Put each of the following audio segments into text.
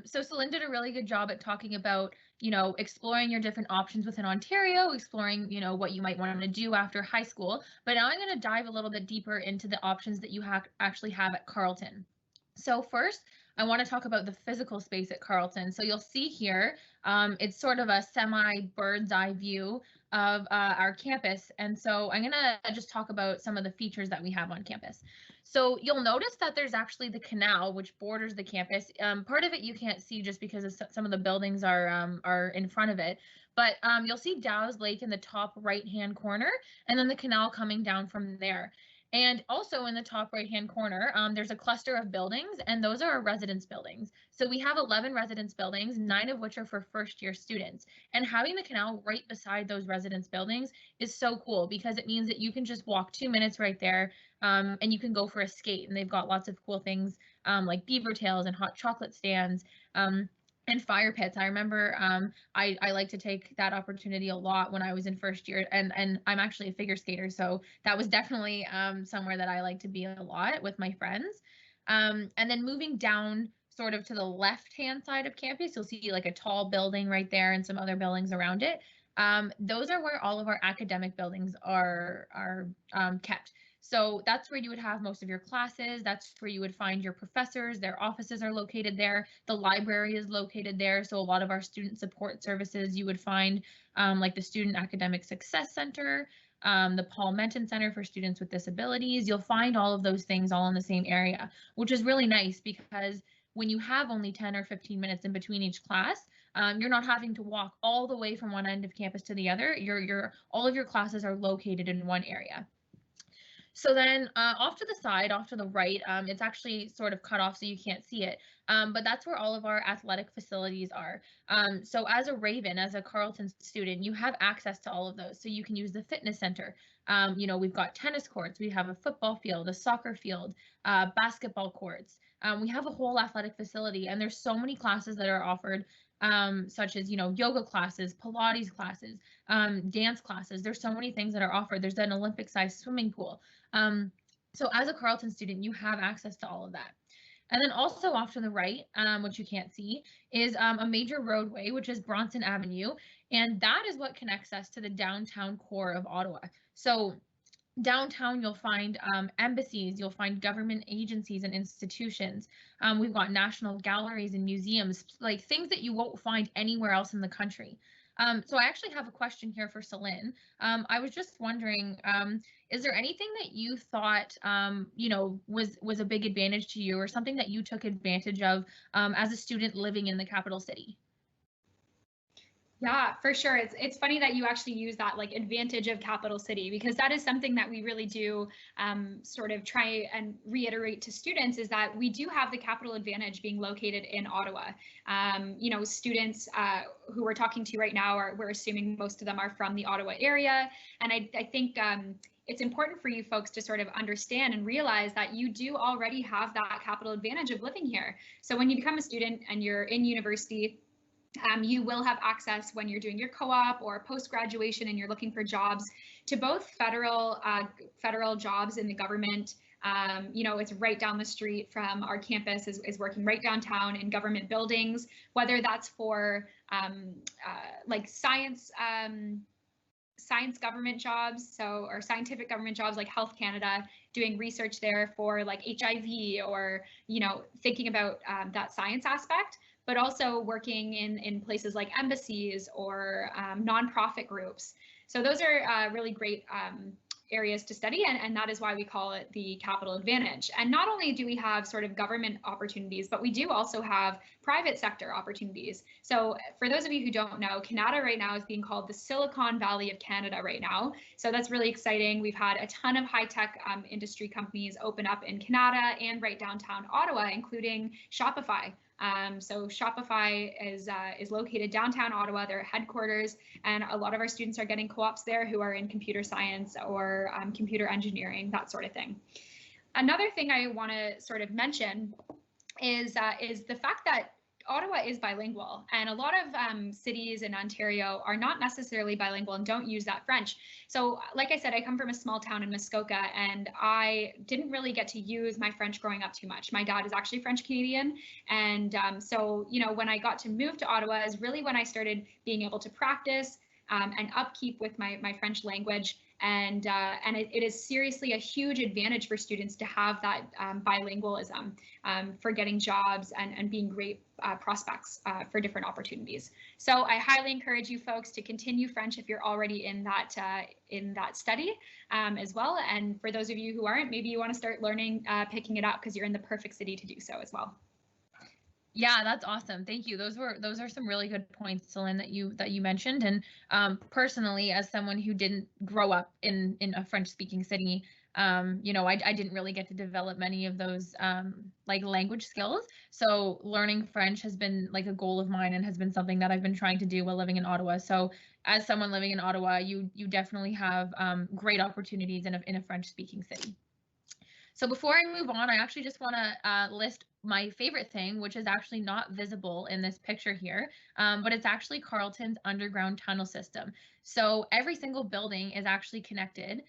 So Celine did a really good job at talking about, exploring your different options within Ontario, exploring, what you might want to do after high school. But now I'm going to dive a little bit deeper into the options that you actually have at Carleton. So first, I want to talk about the physical space at Carleton. So you'll see here, it's sort of a semi bird's eye view of our campus. And so I'm going to just talk about some of the features that we have on campus. So you'll notice that there's actually the canal, which borders the campus. Part of it you can't see just because of some of the buildings are in front of it. But you'll see Dow's Lake in the top right-hand corner, and then the canal coming down from there. And also in the top right-hand corner, there's a cluster of buildings, and those are our residence buildings. So we have 11 residence buildings, 9 of which are for first-year students. And having the canal right beside those residence buildings is so cool because it means that you can just walk 2 minutes right there, and you can go for a skate. And they've got lots of cool things like beaver tails and hot chocolate stands. And fire pits. I remember I like to take that opportunity a lot when I was in first year, and I'm actually a figure skater, so that was definitely somewhere that I like to be a lot with my friends. And then moving down sort of to the left-hand side of campus, you'll see like a tall building right there and some other buildings around it. Those are where all of our academic buildings are kept. So that's where you would have most of your classes. That's where you would find your professors. Their offices are located there. The library is located there. So a lot of our student support services you would find, like the Student Academic Success Center, the Paul Menton Center for Students with Disabilities. You'll find all of those things all in the same area, which is really nice because when you have only 10 or 15 minutes in between each class, you're not having to walk all the way from one end of campus to the other. All of your classes are located in one area. So then off to the side, off to the right, it's actually sort of cut off so you can't see it. But that's where all of our athletic facilities are. So as a Raven, as a Carleton student, you have access to all of those. So you can use the fitness center. We've got tennis courts, we have a football field, a soccer field, basketball courts. We have a whole athletic facility, and there's so many classes that are offered, such as, yoga classes, Pilates classes, dance classes. There's so many things that are offered. There's an Olympic-sized swimming pool. So as a Carleton student, you have access to all of that. And then also off to the right, which you can't see, is a major roadway, which is Bronson Avenue. And that is what connects us to the downtown core of Ottawa. So downtown, you'll find embassies, you'll find government agencies and institutions. We've got national galleries and museums, like things that you won't find anywhere else in the country. So I actually have a question here for Celine. I was just wondering, is there anything that you thought, was a big advantage to you, or something that you took advantage of as a student living in the capital city? Yeah, for sure. It's funny that you actually use that like advantage of capital city, because that is something that we really do sort of try and reiterate to students, is that we do have the capital advantage being located in Ottawa. Students who we're talking to right now, we're assuming most of them are from the Ottawa area. And I think it's important for you folks to sort of understand and realize that you do already have that capital advantage of living here. So when you become a student and you're in university, you will have access when you're doing your co-op or post-graduation and you're looking for jobs to both federal jobs in the government. It's right down the street from our campus, is working right downtown in government buildings, whether that's for like science government jobs, or scientific government jobs like Health Canada, doing research there for like HIV, or thinking about that science aspect, but also working in places like embassies or nonprofit groups. So those are really great areas to study, and that is why we call it the capital advantage. And not only do we have sort of government opportunities, but we do also have private sector opportunities. So for those of you who don't know, Canada right now is being called the Silicon Valley of Canada right now. So that's really exciting. We've had a ton of high-tech industry companies open up in Canada and right downtown Ottawa, including Shopify. So Shopify is located downtown Ottawa, their headquarters, and a lot of our students are getting co-ops there who are in computer science or computer engineering, that sort of thing. Another thing I want to sort of mention is the fact that Ottawa is bilingual, and a lot of cities in Ontario are not necessarily bilingual and don't use that French. So, like I said, I come from a small town in Muskoka, and I didn't really get to use my French growing up too much. My dad is actually French Canadian, and so when I got to move to Ottawa is really when I started being able to practice and upkeep with my French language. And it is seriously a huge advantage for students to have that bilingualism for getting jobs and being great prospects for different opportunities. So I highly encourage you folks to continue French if you're already in that study as well. And for those of you who aren't, maybe you want to start learning, picking it up because you're in the perfect city to do so as well. Yeah, that's awesome. Thank you. Those are some really good points, Celine, that you mentioned. And personally, as someone who didn't grow up in a French-speaking city, I didn't really get to develop many of those like language skills. So learning French has been like a goal of mine and has been something that I've been trying to do while living in Ottawa. So as someone living in Ottawa, you definitely have great opportunities in a French-speaking city. So before I move on, I actually just want to list my favorite thing, which is actually not visible in this picture here, but it's actually Carleton's underground tunnel system. So every single building is actually connected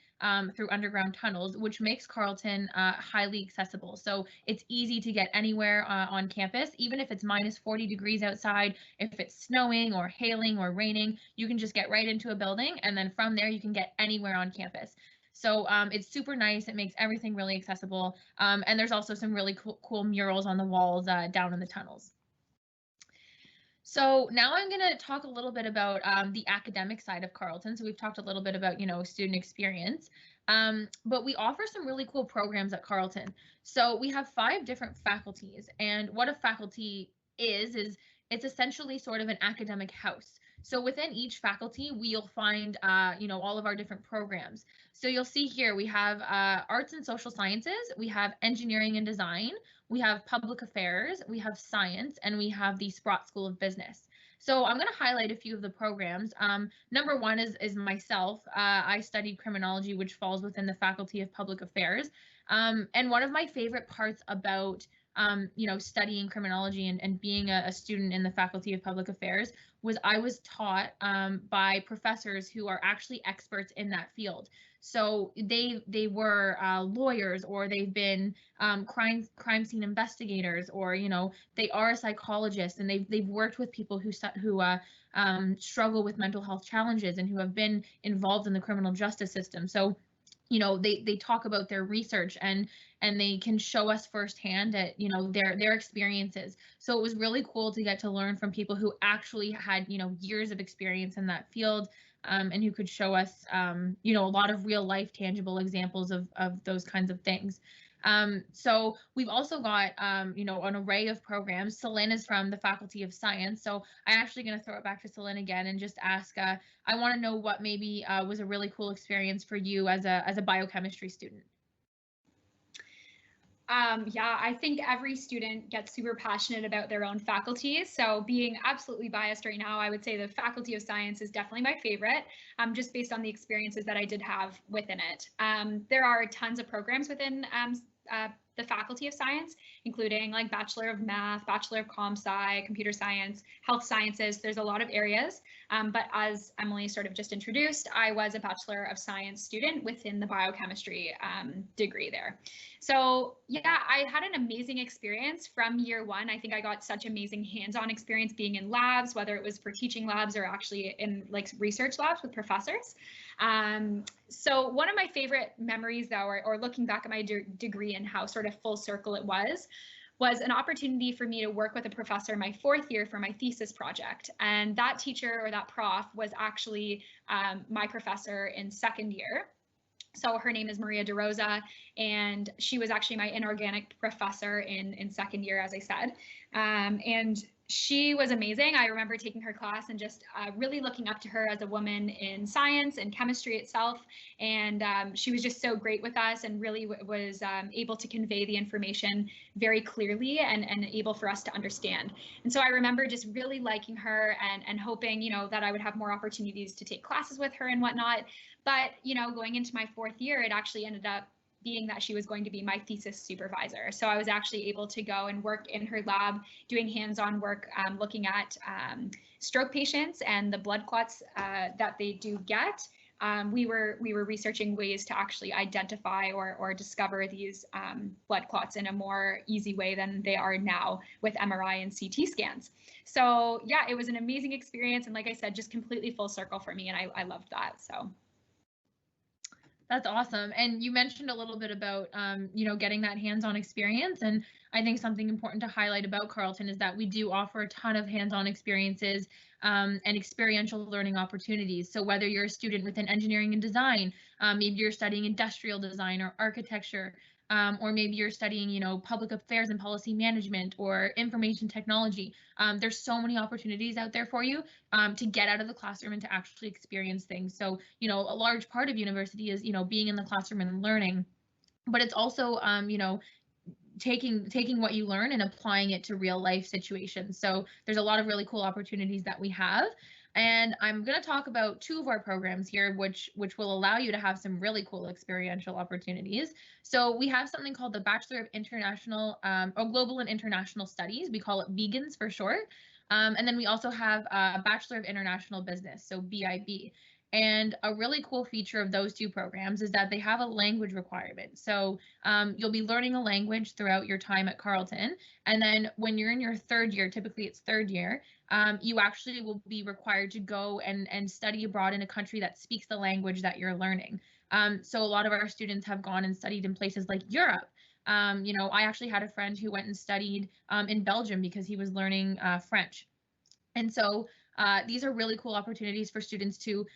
through underground tunnels, which makes Carleton highly accessible. So it's easy to get anywhere on campus, even if it's minus 40 degrees outside, if it's snowing or hailing or raining, you can just get right into a building, and then from there you can get anywhere on campus. So it's super nice. It makes everything really accessible. And there's also some really cool murals on the walls down in the tunnels. So now I'm going to talk a little bit about the academic side of Carleton. So we've talked a little bit about, student experience, but we offer some really cool programs at Carleton. So we have 5 different faculties, and what a faculty is it's essentially sort of an academic house. So within each faculty, we'll find, all of our different programs. So you'll see here, we have arts and social sciences, we have engineering and design, we have public affairs, we have science, and we have the Sprott School of Business. So I'm going to highlight a few of the programs. Number one is myself. I studied criminology, which falls within the Faculty of Public Affairs. And one of my favorite parts about studying criminology and being a student in the Faculty of Public Affairs was I was taught by professors who are actually experts in that field. So they were lawyers, or they've been crime scene investigators, or they are a psychologist, and they've worked with people who struggle with mental health challenges and who have been involved in the criminal justice system. So they talk about their research and they can show us firsthand at their experiences. So it was really cool to get to learn from people who actually had years of experience in that field, and who could show us a lot of real life tangible examples of those kinds of things. So we've also got, an array of programs. Celine is from the Faculty of Science. So I'm actually going to throw it back to Celine again and just ask, I want to know what maybe was a really cool experience for you as a biochemistry student. Yeah, I think every student gets super passionate about their own faculties. So being absolutely biased right now, I would say the Faculty of Science is definitely my favorite, just based on the experiences that I did have within it. There are tons of programs within the Faculty of Science, including like Bachelor of Math, Bachelor of Comp Sci, Computer Science, Health Sciences. There's a lot of areas, but as Emily sort of just introduced, I was a Bachelor of Science student within the biochemistry degree there. So yeah, I had an amazing experience from year one. I think I got such amazing hands-on experience being in labs, whether it was for teaching labs or actually in like research labs with professors. So one of my favorite memories though, or looking back at my degree and how sort of full circle it was an opportunity for me to work with a professor my 4th year for my thesis project. And that teacher, or that prof, was actually my professor in 2nd year. So her name is Maria DeRosa, and she was actually my inorganic professor in 2nd year, as I said. And she was amazing. I remember taking her class and just really looking up to her as a woman in science and chemistry itself. And she was just so great with us and really was able to convey the information very clearly and able for us to understand. And so I remember just really liking her and hoping, that I would have more opportunities to take classes with her and whatnot. But, going into my 4th year, it actually ended up being that she was going to be my thesis supervisor. So I was actually able to go and work in her lab doing hands-on work, looking at stroke patients and the blood clots that they do get. We were researching ways to actually identify or discover these blood clots in a more easy way than they are now with MRI and CT scans. So yeah, it was an amazing experience. And like I said, just completely full circle for me. And I loved that. So. That's awesome. And you mentioned a little bit about, getting that hands-on experience. And I think something important to highlight about Carleton is that we do offer a ton of hands-on experiences and experiential learning opportunities. So whether you're a student within engineering and design, maybe you're studying industrial design or architecture, or maybe you're studying, public affairs and policy management or information technology. There's so many opportunities out there for you to get out of the classroom and to actually experience things. So, a large part of university is, being in the classroom and learning, but it's also, taking what you learn and applying it to real life situations. So there's a lot of really cool opportunities that we have. And I'm going to talk about two of our programs here, which will allow you to have some really cool experiential opportunities. So we have something called the Bachelor of International or Global and International Studies. We call it BEGINS for short. And then we also have a Bachelor of International Business, so BIB. And a really cool feature of those two programs is that they have a language requirement. So you'll be learning a language throughout your time at Carleton. And then when you're in your third year, typically it's third year, you actually will be required to go and study abroad in a country that speaks the language that you're learning. So a lot of our students have gone and studied in places like Europe. I actually had a friend who went and studied in Belgium because he was learning French. And so these are really cool opportunities for students to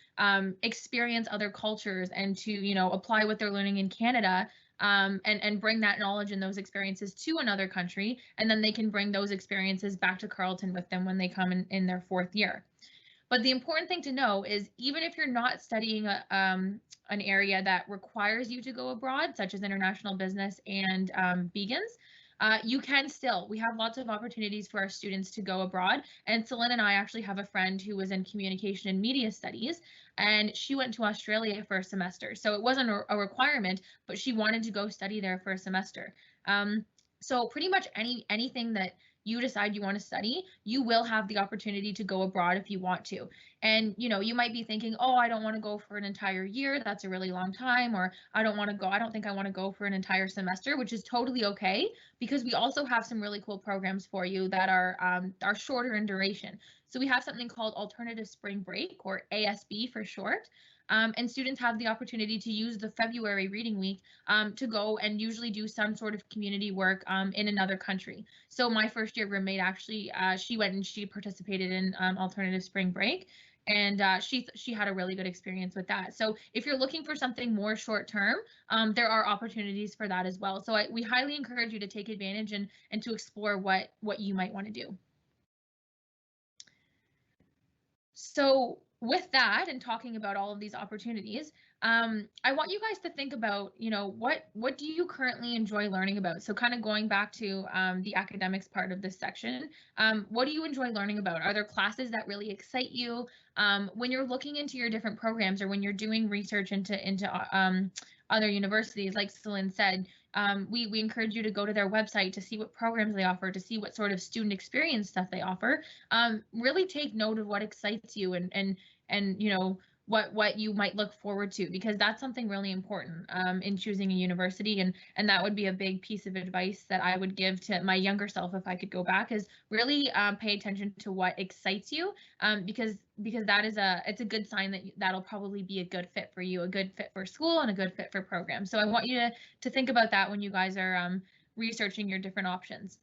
experience other cultures and to, apply what they're learning in Canada and bring that knowledge and those experiences to another country. And then they can bring those experiences back to Carleton with them when they come in their fourth year. But the important thing to know is even if you're not studying an area that requires you to go abroad, such as international business and BEGINS, you can still. We have lots of opportunities for our students to go abroad. And Celine and I actually have a friend who was in communication and media studies, and she went to Australia for a semester. So it wasn't a requirement, but she wanted to go study there for a semester. So pretty much anything that you decide you want to study, you will have the opportunity to go abroad if you want to. And, you might be thinking, oh, I don't want to go for an entire year. That's a really long time. Or I don't think I want to go for an entire semester, which is totally okay, because we also have some really cool programs for you that are shorter in duration. So we have something called Alternative Spring Break, or ASB for short. And students have the opportunity to use the February reading week to go and usually do some sort of community work in another country. So my first year roommate actually, she went and she participated in Alternative Spring Break, and she had a really good experience with that. So if you're looking for something more short term, there are opportunities for that as well. So we highly encourage you to take advantage and to explore what you might want to do. So with that, and talking about all of these opportunities, I want you guys to think about, what do you currently enjoy learning about? So kind of going back to the academics part of this section, what do you enjoy learning about? Are there classes that really excite you? When you're looking into your different programs, or when you're doing research into other universities, like Celine said, we encourage you to go to their website to see what programs they offer, to see what sort of student experience stuff they offer. Really take note of what excites you and what you might look forward to, because that's something really important in choosing a university. And that would be a big piece of advice that I would give to my younger self if I could go back, is really pay attention to what excites you, because that is it's a good sign that that'll probably be a good fit for you, a good fit for school and a good fit for programs. So I want you to think about that when you guys are researching your different options.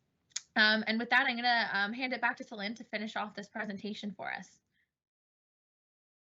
And with that, I'm going to hand it back to Celine to finish off this presentation for us.